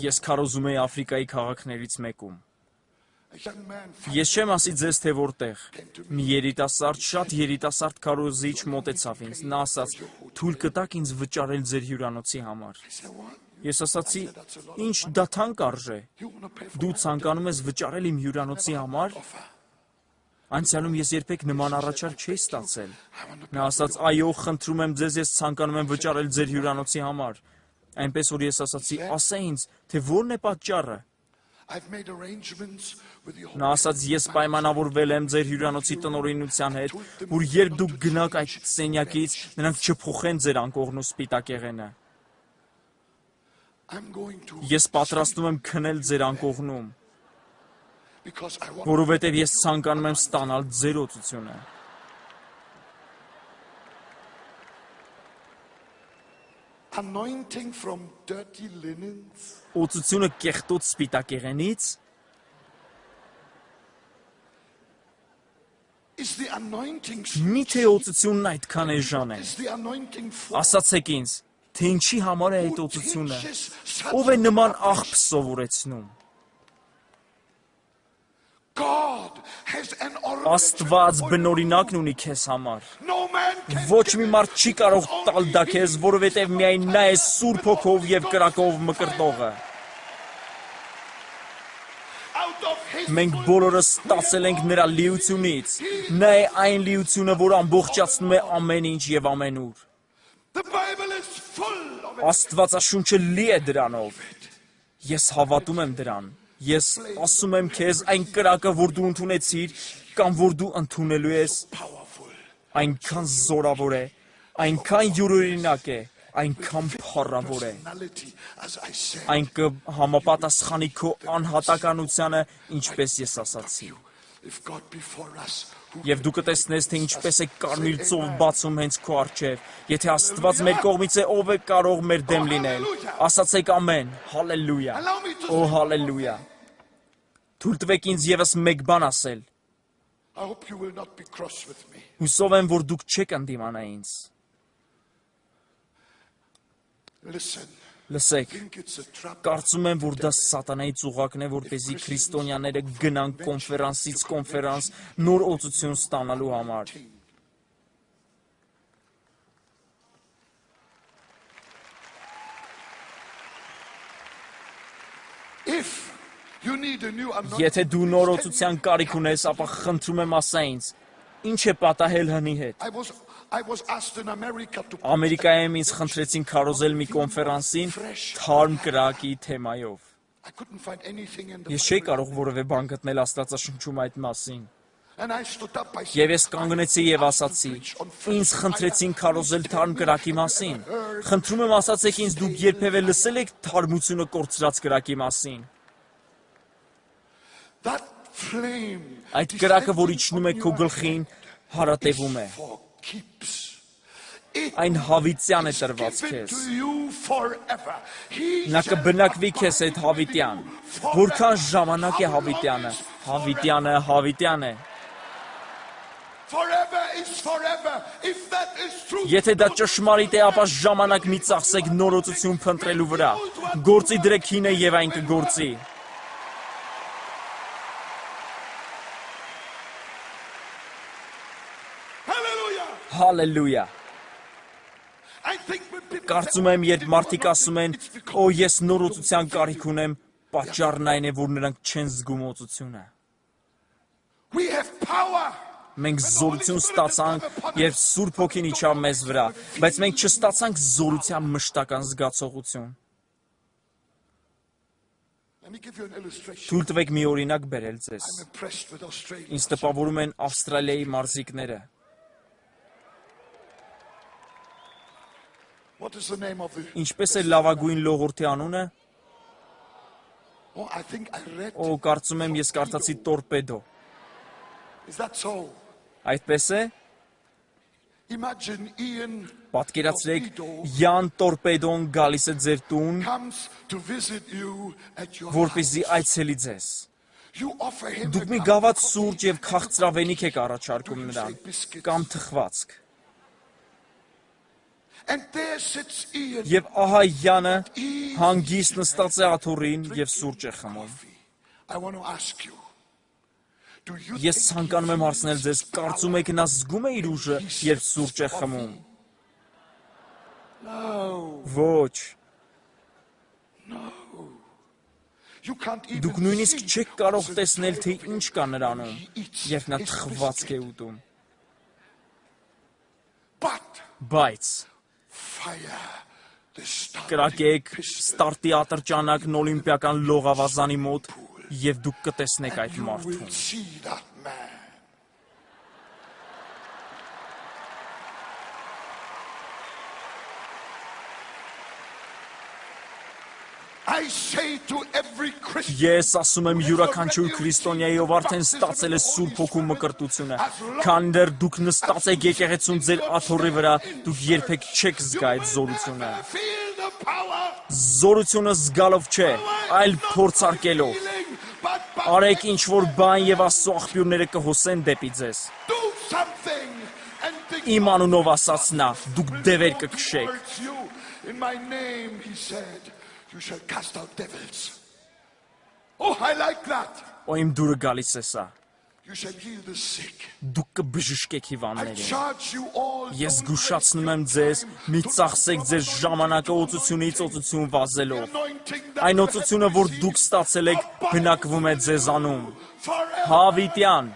Ես քարոզում էի Աֆրիկայի քաղաքներից մեկում։ Ես չեմ ասի ձեզ, թե որտեղ։ Մի երիտասարդ, շատ երիտասարդ քարոզիչ մոտեցավ ինձ։ Նա ասաց. «Թույլ կտաք ինձ վճարել ձեր հյուրանոցի համար»։ Ես ասացի. «Ինչ, դա թանկ արժե։ Դու ցանկանում ես վճարել իմ հյուրանոցի համար»։ Անցյալում ես երբեք նման առաջարկ չէի ստացել։ Նա ասաց. «Այո, խնդրում եմ ձեզ, ես ցանկանում եմ վճարել ձեր հյուրանոցի համար»։ Այնպես որ ես ասացի. «Ասա ինձ, թե ո՞րն է պատճառը»։ Նա ասաց. «Ես պայմանավորվել եմ ձեր հյուրանոցի տնօրինության հետ, որ երբ դուք գնաք այդ սենյակից, նրանք չփոխեն ձեր անկողն ու սպիտակեղենը։ Ես պատրաստվում եմ քնել ձեր անկողնում, որովհետև ես ցանկանում եմ ստանալ ձեր օծությունը»։ Օծությունը կեղտոտ սպիտակեղենից։ Միթե օծությունն այդքան էժան է։ Ասացեք ինձ, թե ինչի համար է այդ օծությունը։ Ով է նման աղբ սովորեցնում։ Աստված բնօրինակն ունի քեզ համար։ Ոչ մի մարդ չի կարող տալ դա քեզ, որովհետև միայն նա է Սուրբ Հոգով և կրակով մկրտողը։ Մենք բոլորս ստացել ենք նրա լիությունից։ Նա է այն լիությունը, որ ամբողջացնում է ամեն ինչ և ամենուր։ Աստվածաշունչը լի է դրանով։ Ես հավատում եմ դրան։ Ես ասում եմ քեզ, այն կրակը, որ դու ընդունեցիր, կամ որ դու ընդունելու ես, այնքան զորավոր է, այնքան յուրօրինակ է, այնքան փառավոր է։ Այն կհամապատասխանի քո անհատականությանը, ինչպես ես ասացի։ Եվ դու կտեսնես, թե ինչպես է կարմիր ծով բացում հենց քո առջև։ Եթե Աստված մեր կողմից է, ով է կարող մեր դեմ լինել։ Ասացեք ամեն։ Հալելույա։ Օ հալելույա։ Թույլ տվեք ինձ ևս մեկ բան ասել։ Հուսով եմ, որ դուք չեք ընդդիմանա ինձ։ Լսեք, կարծում եմ, որ դա սատանայի ծուղակն է, որպեսզի քրիստոնյաները գնան կոնֆերանսից կոնֆերանս նոր օծություն ստանալու համար։ Եթե դու նոր օծության կարիք ունես, ապա խնդրում եմ ասա ինձ, ինչ է պատահել հնի հետ։ Ամերիկայում ինձ խնդրեցին քարոզել մի կոնֆերանսին թարմ կրակի թեմայով։ Ես չէի կարող որևէ բան գտնել Աստվածաշնչում այդ մասին։ Եվ ես կանգնեցի և ասացի. ինձ խնդրեցին քարոզել թարմ կրակի մասին։ Խնդրում եմ ասացեք ինձ, դուք երբևէ լսել եք թարմությունը կորցրած կրակի մասին։ Այդ կրակը, որ իջնում է քո գլխին, հարատևում է։ Այն հավիտյան է տրված քեզ։ Նա կբնակվի քեզ հետ հավիտյան։ Որքան ժամանակ է հավիտյանը։ Հավիտյանը։ Եթե դա ճշմարիտ է, ապա ժամանակ մի ծախսեք նոր օծություն փնտրելու վրա։ Գործի դրեք հինը և այն կգործի։ Հալելույա։ Կարծում եմ, երբ մարդիկ ասում են, «Օ, ես նոր օծության կարիք ունեմ», պատճառն այն է, որ նրանք չեն զգում օծությունը։ Մենք զորություն ստացանք, երբ Սուրբ Հոգին իջավ մեզ վրա, բայց մենք չստացանք զորության մշտական զգացողություն։ Թույլ տվեք մի օրինակ բերել ձեզ։ Ինձ տպավորում են Ավստրալիայի մարզիկները։ Ինչպես է լավագույն լողորդի անունը։ Օ, կարծում եմ, ես կարդացի տորպեդո։ Այդպես է։ Պատկերացրեք, Յան տորպեդոն գալիս է ձեր տուն, որպեսզի այցելի ձեզ։ Դուք մի գավաթ սուրճ և քաղցրավենիք եք առաջարկում նրան, կամ թխվածք։ Եվ ահա Յանը հանգիստ նստած է աթոռին և սուրճ է խմում։ Ես ցանկանում եմ հարցնել ձեզ, կարծում եք նա զգում է իր ուժը, երբ սուրճ է խմում։ Ոչ։ Դուք նույնիսկ չեք կարող տեսնել, թե ինչ կա նրանում, երբ նա թխվածք է ուտում։ Բայց կրակեք ստարտի ատրճանակն օլիմպիական լողավազանի մոտ և դուք կտեսնեք այդ մարդուն։ Ես ասում եմ յուրաքանչյուր քրիստոնյայով արդեն ստացել է Սուրբ Հոգու մկրտությունը, քանի դեռ դուք նստած եք եկեղեցում ձեր աթոռի վրա, դուք երբեք չեք զգա այդ զորությունը։ Զորությունը զգալով չէ, այլ փորձարկելով։ Արեք ինչ-որ բան և Աստծո աղբյուրները կհոսեն դեպի ձեզ։ Իմ անունով ասաց նա, դուք դևեր կքշեք։ You shall cast out devils. Oh, I like that. Օ իմ դուրը գալիս է սա։ You shall heal the sick. Դուք կբժշկեք հիվանդներին։ Charge you all. Ես զգուշացնում եմ ձեզ, մի ծախսեք ձեր ժամանակը օծությունից օծություն վազելով։ Այն օծությունը, որ դուք ստացել եք, բնակվում է ձեզանում։ Հավիտյան։